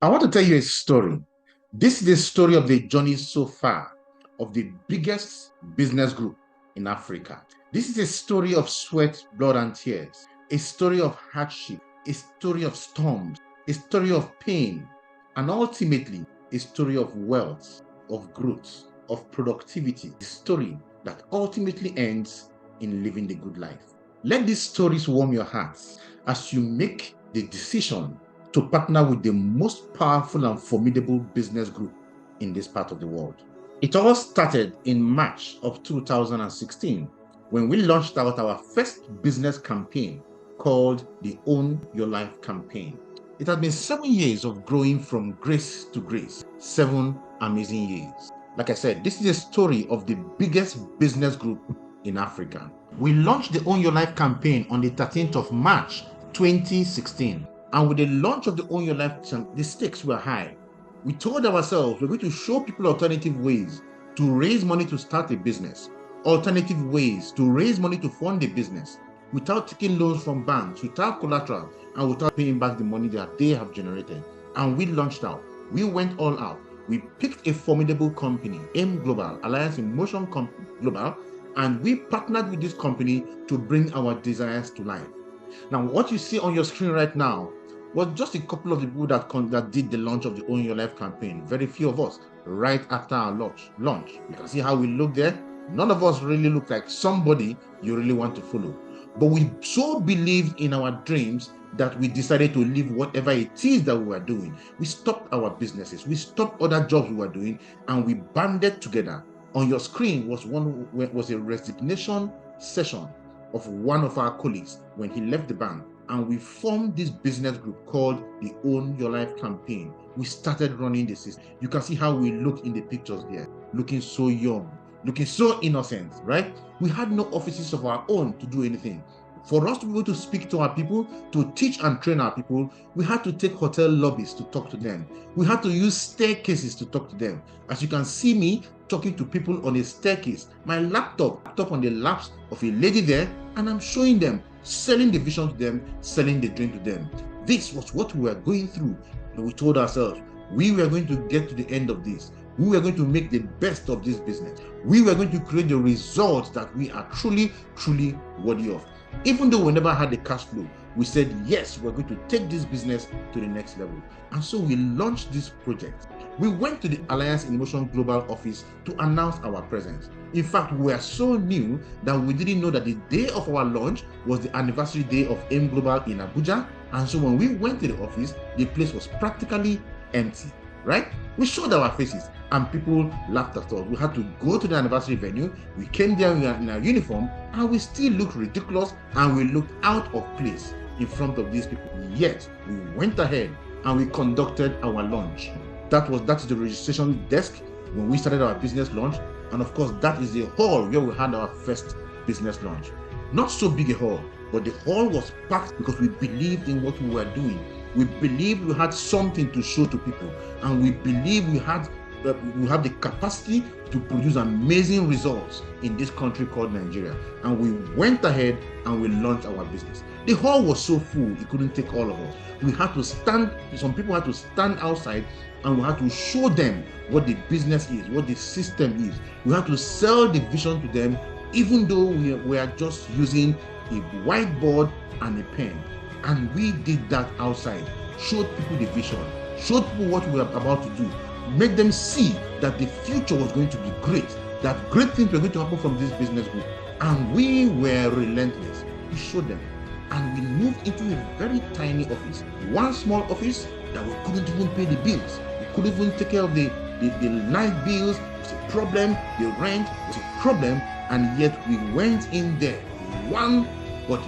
I want to tell you a story. This is the story of the journey so far of the biggest business group in Africa. This is a story of sweat, blood, and tears, a story of hardship, a story of storms, a story of pain, and ultimately a story of wealth, of growth, of productivity, a story that ultimately ends in living the good life. Let these stories warm your hearts as you make the decision to partner with the most powerful and formidable business group in this part of the world. It all started in March of 2016 when we launched out our first business campaign called the Own Your Life campaign. It has been 7 years of growing from grace to grace, 7 amazing years. Like I said, this is a story of the biggest business group in Africa. We launched the Own Your Life campaign on the 13th of March 2016. And with the launch of the Own Your Life, the stakes were high. We told ourselves we're going to show people alternative ways to raise money to start a business, alternative ways to raise money to fund a business without taking loans from banks, without collateral, and without paying back the money that they have generated. And we launched out. We went all out. We picked a formidable company, AIM Global, Alliance in Motion Global, and we partnered with this company to bring our desires to life. Now, what you see on your screen right now was just a couple of the people that did the launch of the Own Your Life campaign. Very few of us, right after our launch. You can see how we look there. None of us really look like somebody you really want to follow. But we so believed in our dreams that we decided to leave whatever it is that we were doing. We stopped our businesses. We stopped other jobs we were doing, and we banded together. On your screen was a resignation session of one of our colleagues when he left the bank, and we formed this business group called the Own Your Life campaign. We started running the system. You can see how we look in the pictures there, looking so young, looking so innocent, right? We had no offices of our own to do anything. For us to be able to speak to our people, to teach and train our people, we had to take hotel lobbies to talk to them. We had to use staircases to talk to them. As you can see me talking to people on a staircase, my laptop on the laps of a lady there, and I'm showing them, selling the vision to them, selling the dream to them. This was what we were going through. And we told ourselves, we were going to get to the end of this. We were going to make the best of this business. We were going to create the results that we are truly, truly worthy of. Even though we never had the cash flow, we said, yes, we're going to take this business to the next level. And so we launched this project. We went to the Alliance in Motion Global office to announce our presence. In fact, we were so new that we didn't know that the day of our launch was the anniversary day of AIM Global in Abuja. And so when we went to the office, the place was practically empty, right? We showed our faces and people laughed at us. We had to go to the anniversary venue. We came there in our uniform and we still looked ridiculous and we looked out of place in front of these people. Yet we went ahead and we conducted our launch. That's the registration desk when we started our business launch. And of course, that is the hall where we had our first business launch. Not so big a hall, but the hall was packed because we believed in what we were doing. We believed we had something to show to people, and we believed we have the capacity to produce amazing results in this country called Nigeria. And we went ahead and we launched our business. The hall was so full, it couldn't take all of us. We had to stand, some people had to stand outside and we had to show them what the business is, what the system is. We had to sell the vision to them, even though we are just using a whiteboard and a pen. And we did that outside, showed people the vision, showed people what we were about to do, make them see that the future was going to be great, that great things were going to happen from this business group. And we were relentless. We showed them. And we moved into a very tiny office, one small office that we couldn't even pay the bills. We couldn't even take care of the night bills. It was a problem. The rent was a problem. And yet we went in there, one body,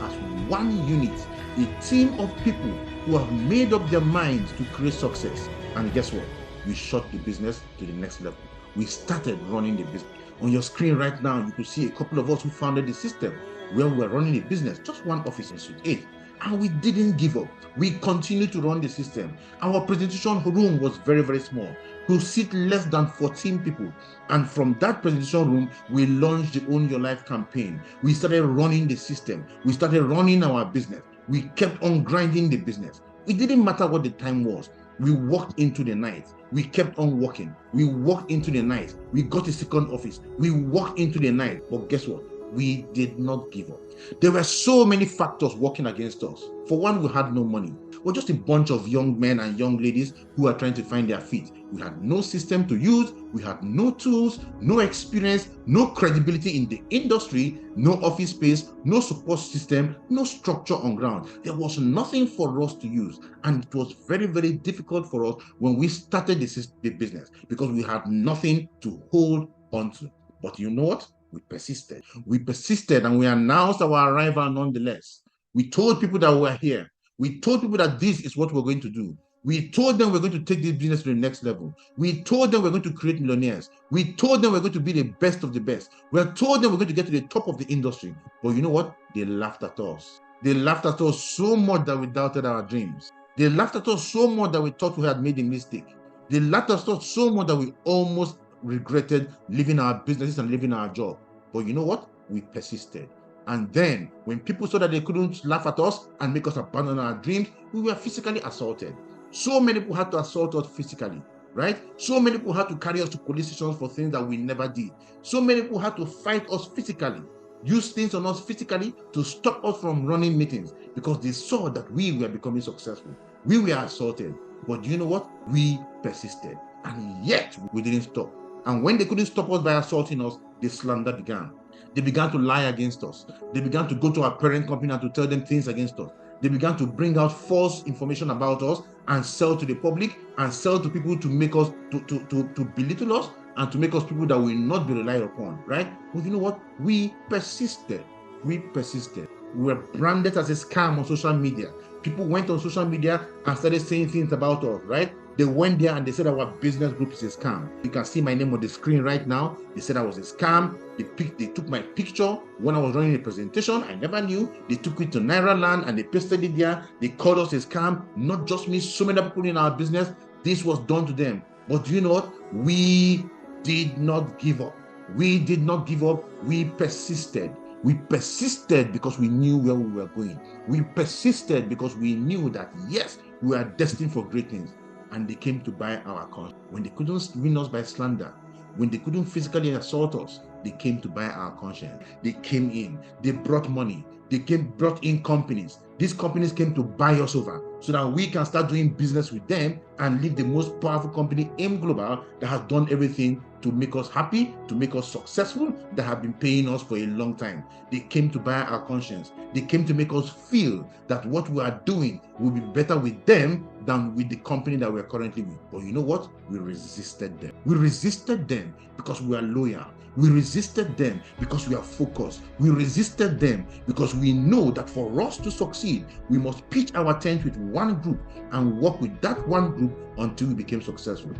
as one unit, a team of people who have made up their minds to create success. And guess what? We shot the business to the next level. We started running the business. On your screen right now, you can see a couple of us who founded the system where we were running a business, just one office in Suite 8. And we didn't give up. We continued to run the system. Our presentation room was very, very small. We could seat less than 14 people. And from that presentation room, we launched the Own Your Life campaign. We started running the system. We started running our business. We kept on grinding the business. It didn't matter what the time was. We walked into the night. We kept on walking. We walked into the night. We got a second office. We walked into the night. But guess what? We did not give up. There were so many factors working against us. For one, we had no money. We're just a bunch of young men and young ladies who are trying to find their feet. We had no system to use. We had no tools, no experience, no credibility in the industry, no office space, no support system, no structure on ground. There was nothing for us to use. And it was very, very difficult for us when we started the business because we had nothing to hold on to. But you know what? We persisted. We persisted and we announced our arrival nonetheless. We told people that we were here. We told people that this is what we're going to do. We told them we're going to take this business to the next level. We told them we're going to create millionaires. We told them we're going to be the best of the best. We told them we're going to get to the top of the industry. But you know what? They laughed at us. They laughed at us so much that we doubted our dreams. They laughed at us so much that we thought we had made a mistake. They laughed at us so much that we almost regretted leaving our businesses and leaving our job. But you know what? We persisted. And then when people saw that they couldn't laugh at us and make us abandon our dreams, we were physically assaulted. So many people had to assault us physically, right? So many people had to carry us to police stations for things that we never did. So many people had to fight us physically, use things on us physically to stop us from running meetings because they saw that we were becoming successful. We were assaulted. But you know what? We persisted. And yet we didn't stop. And when they couldn't stop us by assaulting us, the slander began. They began to lie against us. They began to go to our parent company and to tell them things against us. They began to bring out false information about us and sell to the public and sell to people to make us, to belittle us and to make us people that will not be relied upon, right? But you know what? We persisted. We persisted. We were branded as a scam on social media. People went on social media and started saying things about us, right? They went there and they said our business group is a scam. You can see my name on the screen right now. They said I was a scam. They took my picture when I was running a presentation. I never knew. They took it to Nairaland and they pasted it there. They called us a scam. Not just me, so many people in our business. This was done to them. But you know what? We did not give up. We did not give up. We persisted. We persisted because we knew where we were going. We persisted because we knew that, yes, we are destined for great things. And they came to buy our conscience. When they couldn't win us by slander, when they couldn't physically assault us, they came to buy our conscience. They came in. They brought money. They brought in companies. These companies came to buy us over so that we can start doing business with them and leave the most powerful company in global that has done everything to make us happy, to make us successful, that have been paying us for a long time. They came to buy our conscience. They came to make us feel that what we are doing will be better with them than with the company that we're currently with. But you know what? We resisted them. We resisted them because we are loyal. We resisted them because we are focused. We resisted them because we know that for us to succeed, we must pitch our tent with one group and work with that one group until we became successful.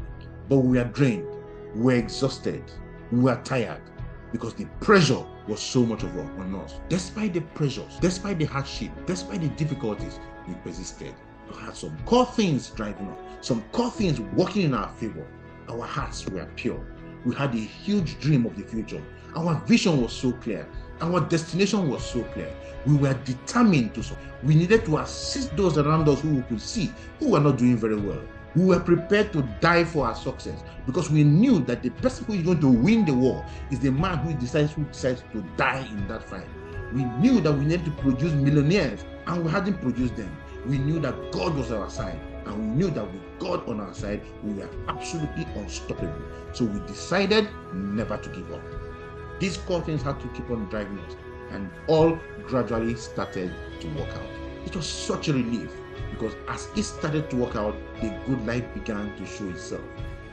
But we are drained. We were exhausted. We were tired because the pressure was so much on us. Despite the pressures, despite the hardship, despite the difficulties, we persisted. We had some core things driving us, some core things working in our favor. Our hearts were pure. We had a huge dream of the future. Our vision was so clear. Our destination was so clear. We were determined to solve. We needed to assist those around us who we could see who were not doing very well. We were prepared to die for our success because we knew that the person who is going to win the war is the man who decides to die in that fight. We knew that we needed to produce millionaires and we hadn't produced them. We knew that God was our side. And we knew that with God on our side, we were absolutely unstoppable. So we decided never to give up. These core things had to keep on driving us, and all gradually started to work out. It was such a relief because as it started to work out, the good life began to show itself.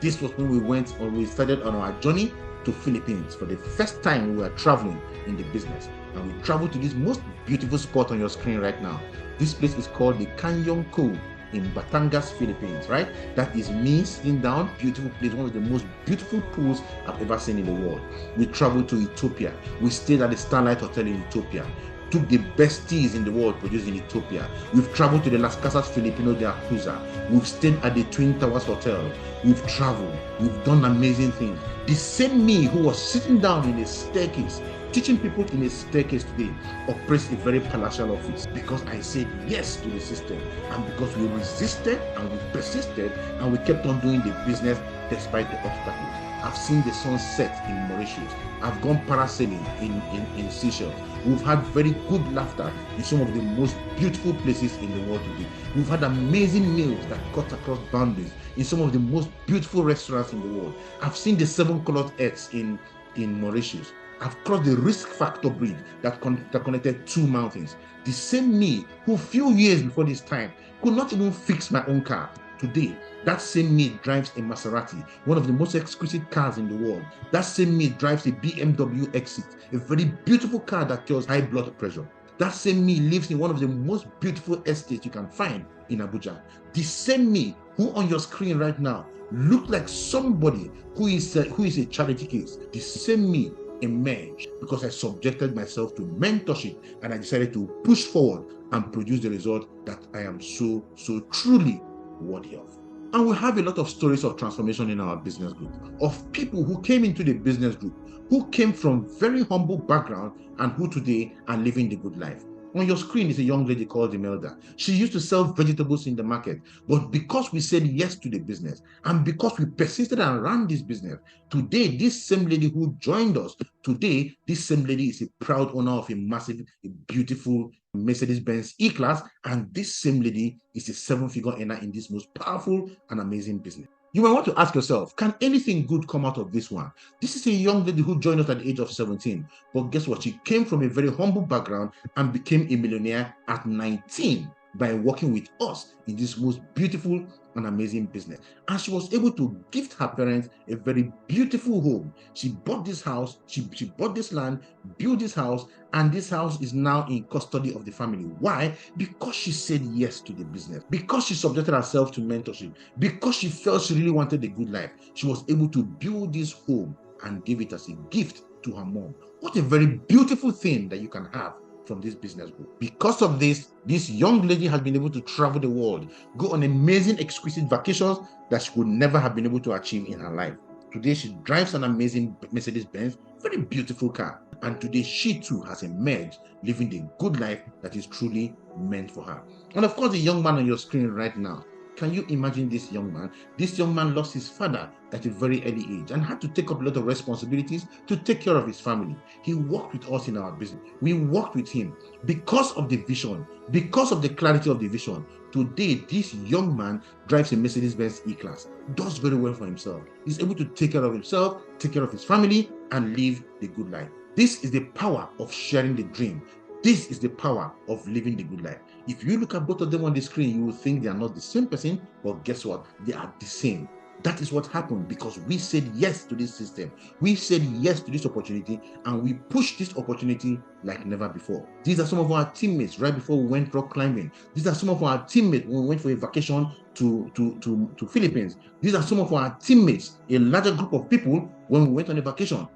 This was when we started on our journey to Philippines. For the first time, we were traveling in the business, and we traveled to this most beautiful spot on your screen right now. This place is called the Canyon Cove in Batangas, Philippines, right? That is me sitting down, beautiful place, one of the most beautiful pools I've ever seen in the world. We traveled to Ethiopia. We stayed at the Starlight Hotel in Ethiopia. Took the best teas in the world produced in Ethiopia. We've traveled to the Las Casas Filipino de Acusa. We've stayed at the Twin Towers Hotel. We've traveled. We've done amazing things. The same me who was sitting down in a staircase teaching people in a staircase today operates a very palatial office because I said yes to the system, and because we resisted and we persisted and we kept on doing the business despite the obstacles. I've seen the sun set in Mauritius. I've gone parasailing in Seychelles. We've had very good laughter in some of the most beautiful places in the world today. We've had amazing meals that cut across boundaries in some of the most beautiful restaurants in the world. I've seen the 7 colored earths in Mauritius. I've crossed the risk factor bridge that connected 2 mountains. The same me who few years before this time could not even fix my own car. Today, that same me drives a Maserati, one of the most exquisite cars in the world. That same me drives a BMW Exit, a very beautiful car that cures high blood pressure. That same me lives in one of the most beautiful estates you can find in Abuja. The same me who on your screen right now look like somebody who is a charity case. The same me emerged because I subjected myself to mentorship and I decided to push forward and produce the result that I am so truly worthy of. And we have a lot of stories of transformation in our business group, of people who came into the business group, who came from very humble background and who today are living the good life. On your screen is a young lady called Imelda. She used to sell vegetables in the market, but because we said yes to the business and because we persisted and ran this business, today this same lady who joined us, today this same lady is a proud owner of a massive, a beautiful Mercedes-Benz E-Class, and this same lady is a 7-figure earner in this most powerful and amazing business. You might want to ask yourself, can anything good come out of this one? This is a young lady who joined us at the age of 17. But guess what? She came from a very humble background and became a millionaire at 19 by working with us in this most beautiful and amazing business. And she was able to gift her parents a very beautiful home. She bought this house, she bought this land, built this house, and this house is now in custody of the family. Why? Because she said yes to the business, because she subjected herself to mentorship, because she felt she really wanted a good life. She was able to build this home and give it as a gift to her mom. What a very beautiful thing that you can have from this business group. Because of this young lady has been able to travel the world, go on amazing, exquisite vacations that she would never have been able to achieve in her life. Today, she drives an amazing Mercedes-Benz, very beautiful car. And today, she too has emerged, living the good life that is truly meant for her. And of course, the young man on your screen right now, can you imagine this young man? This young man lost his father at a very early age and had to take up a lot of responsibilities to take care of his family. He worked with us in our business. We worked with him because of the vision, because of the clarity of the vision. Today, this young man drives a Mercedes-Benz E-Class, does very well for himself. He's able to take care of himself, take care of his family, and live the good life. This is the power of sharing the dream. This is the power of living the good life. If you look at both of them on the screen, you will think they are not the same person, but guess what? They are the same. That is what happened because we said yes to this system. We said yes to this opportunity, and we pushed this opportunity like never before. These are some of our teammates right before we went rock climbing. These are some of our teammates when we went for a vacation to Philippines. These are some of our teammates, a larger group of people when we went on a vacation.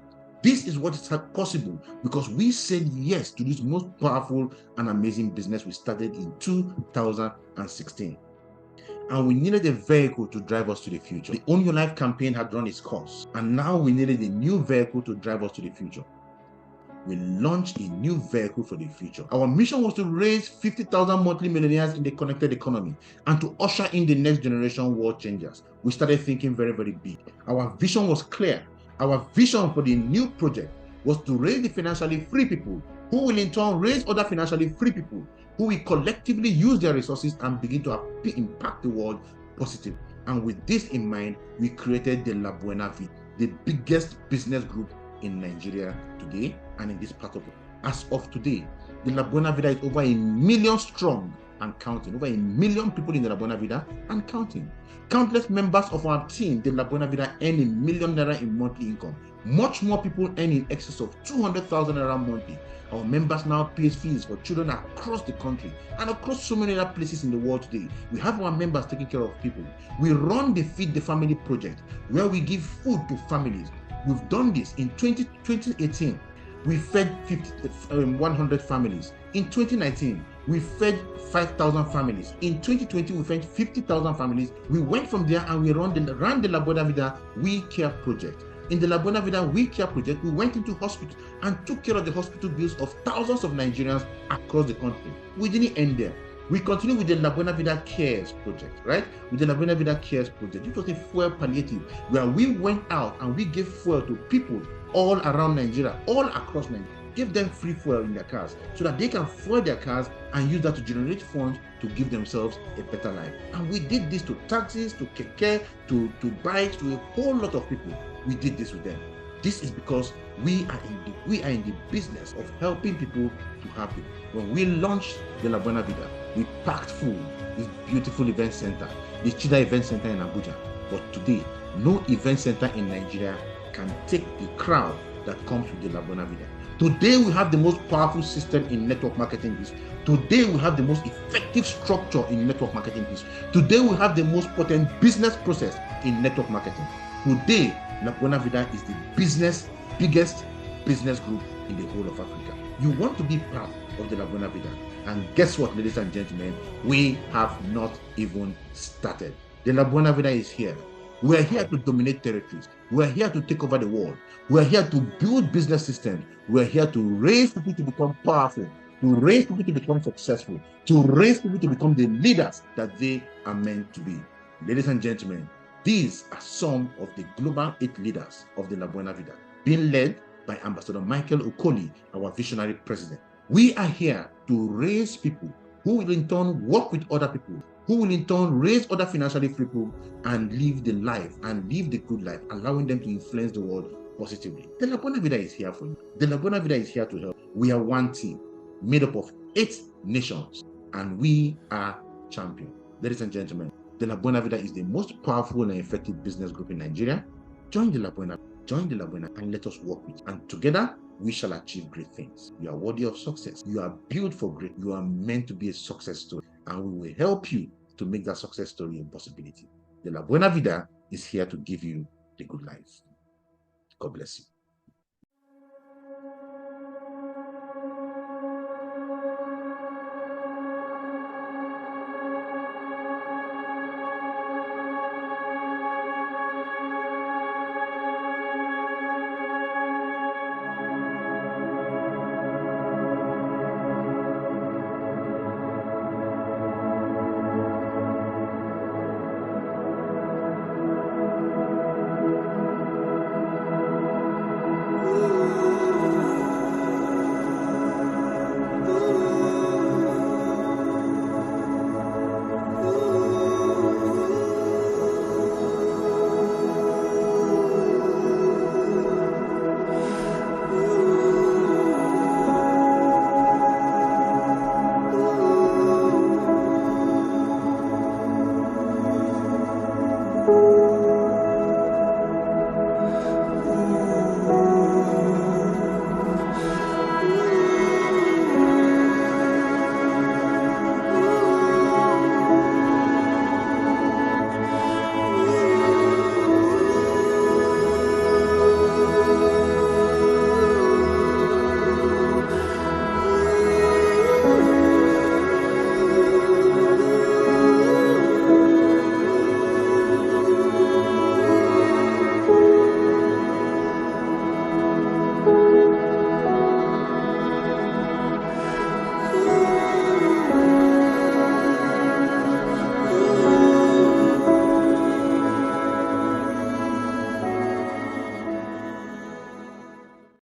This is what is possible because we said yes to this most powerful and amazing business we started in 2016. And we needed a vehicle to drive us to the future. The Own Your Life campaign had run its course, and now we needed a new vehicle to drive us to the future. We launched a new vehicle for the future. Our mission was to raise 50,000 monthly millionaires in the connected economy and to usher in the next generation world changers. We started thinking very, very big. Our vision was clear. Our vision for the new project was to raise the financially free people who will in turn raise other financially free people who will collectively use their resources and begin to impact the world positively. And with this in mind, we created the La Buena Vida, the biggest business group in Nigeria today and in this part of the world. As of today, the La Buena Vida is over 1 million strong and counting. Over 1 million people in the La Buena Vida and counting. Countless members of our team, the La Buena Vida, earn ₦1 million in monthly income. Much more people earn in excess of 200,000 naira monthly. Our members now pay fees for children across the country and across so many other places in the world today. We have our members taking care of people. We run the Feed the Family project where we give food to families. We've done this in 2018. We fed 100 families. In 2019, we fed 5,000 families. In 2020, we fed 50,000 families. We went from there and we ran the La Buena Vida We Care project. In the La Buena Vida We Care project, we went into hospitals and took care of the hospital bills of thousands of Nigerians across the country. We didn't end there. We continue with the La Buena Vida Cares project, right? With the La Buena Vida Cares project, it was a fuel palliative where we went out and we gave fuel to people all around Nigeria, all across Nigeria. Give them free fuel in their cars so that they can fuel their cars and use that to generate funds to give themselves a better life. And we did this to taxis, to keke, to bikes, to a whole lot of people. We did this with them. This is because we are in the business of helping people to happen. When we launched the La Buena Vida, we packed full this beautiful event center, the Chida Event Center in Abuja. But today, no event center in Nigeria can take the crowd that comes with the La Buena Vida. Today, we have the most powerful system in network marketing business. Today, we have the most effective structure in network marketing business. Today, we have the most potent business process in network marketing. Today, La Buena Vida is the biggest business group in the whole of Africa. You want to be part of the La Buena Vida. And guess what, ladies and gentlemen? We have not even started. The La Buena Vida is here. We are here to dominate territories. We are here to take over the world. We are here to build business systems. We are here to raise people to become powerful, to raise people to become successful, to raise people to become the leaders that they are meant to be. Ladies and gentlemen, these are some of the global 8 leaders of the La Buena Vida, being led by Ambassador Michael Okoli, our visionary president. We are here to raise people who will in turn work with other people, who will in turn raise other financially free people and live the life and live the good life, allowing them to influence the world positively. The La Buena Vida is here for you. The La Buena Vida is here to help. We are one team made up of 8 nations, and we are champions. Ladies and gentlemen, the La Buena Vida is the most powerful and effective business group in Nigeria. Join the La Buena, and let us work with you. And together, we shall achieve great things. You are worthy of success. You are built for great. You are meant to be a success story. And we will help you to make that success story a possibility. The La Buena Vida is here to give you the good life. God bless you.